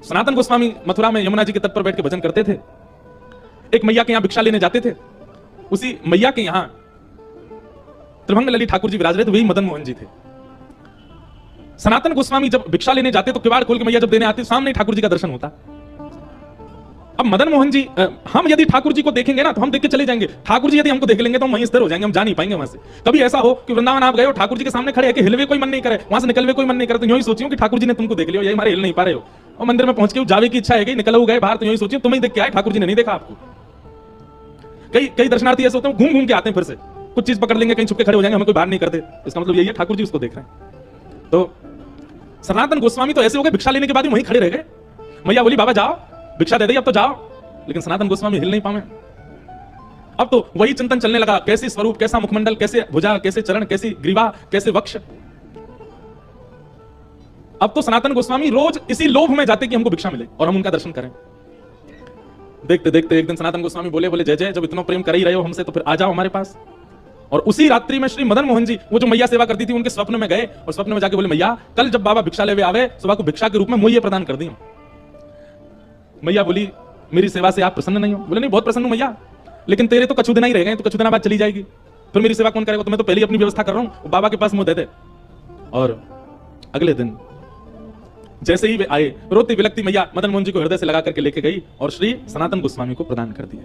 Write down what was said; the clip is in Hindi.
सनातन गोस्वामी मथुरा में यमुना जी के तट पर बैठ के भजन करते थे। एक मैया के यहां भिक्षा लेने जाते थे। उसी मैया के यहां त्रिभंग ललित ठाकुर जी विराज रहे थे, वही मदन मोहन जी थे। सनातन गोस्वामी जब भिक्षा लेने जाते तो किवाड़ खोल के मैया जब देने आते सामने ठाकुर जी का दर्शन होता। अब मदन मोहन जी, हम यदि ठाकुर जी को देखेंगे ना तो हम देख के चले जाएंगे, ठाकुर जी यदि हमको देख लेंगे तो हम वहीं स्थिर हो जाएंगे, हम जा नहीं पाएंगे वहां से। कभी ऐसा हो कि वृंदावन आप गए हो, ठाकुर जी के सामने खड़े हैं कि हिलवे कोई मन नहीं करे, वहां से निकलवे कोई मन नहीं करे, तो यूं ही सोचियो कि ठाकुर जी ने तुमको देख लिया, यही हमारे हिल नहीं पा रहे हो, और मंदिर में पहुंच के जावे की इच्छा है कि निकल गए बाहर, तो यूं ही सोचियो तुम्हें देख के आए, ठाकुर जी ने नहीं देखा आपको। कई दर्शनार्थी ऐसे होते हैं घूम घूम के आते हैं, फिर से कुछ चीज पकड़ लेंगे, कहीं छुप के खड़े हो जाएंगे, हमें कोई बाहर नहीं करते, इसका मतलब यही है ठाकुर जी उसको देख रहे हैं। तो सनातन गोस्वामी तो ऐसे हो गए, भिक्षा लेने के बाद वहीं खड़े रह गए। मैया बोली बाबा जाओ भिक्षा दे दी, अब तो जाओ, लेकिन सनातन गोस्वामी हिल नहीं पाए। अब तो वही चिंतन चलने लगा, कैसी स्वरूप, कैसा मुखमंडल, कैसे भुजा, कैसे चरण, कैसी ग्रीवा, कैसे वक्ष। अब तो सनातन गोस्वामी रोज इसी लोभ में जाते कि हमको भिक्षा मिले और हम उनका दर्शन करें। देखते देखते एक दिन सनातन गोस्वामी बोले जय जय, जब इतना प्रेम कर ही रहे हो हमसे तो फिर आ जाओ हमारे पास। और उसी रात्रि में श्री मदन मोहन जी, वो जो मैया सेवा करती थी, उनके स्वप्न में गए और स्वप्न में जाके बोले मैया कल जब बाबा भिक्षा लेवे आवे, सुबह को भिक्षा के रूप में मुझे प्रदान कर दी। मैया बोली मेरी सेवा से आप प्रसन्न नहीं हो? बोले नहीं बहुत प्रसन्न हूं मैया, लेकिन तेरे तो कछु दिन ही रह गए, तो कछु दिन बाद चली जाएगी, फिर मेरी सेवा कौन करेगा? तो मैं तो पहले ही अपनी व्यवस्था कर रहा हूं, बाबा के पास मुंह दे दे। और अगले दिन जैसे ही वे आए, रोती बिलकती मैया मदन मोहन जी को हृदय से लगा करके लेके गई और श्री सनातन गोस्वामी को प्रदान कर दिया।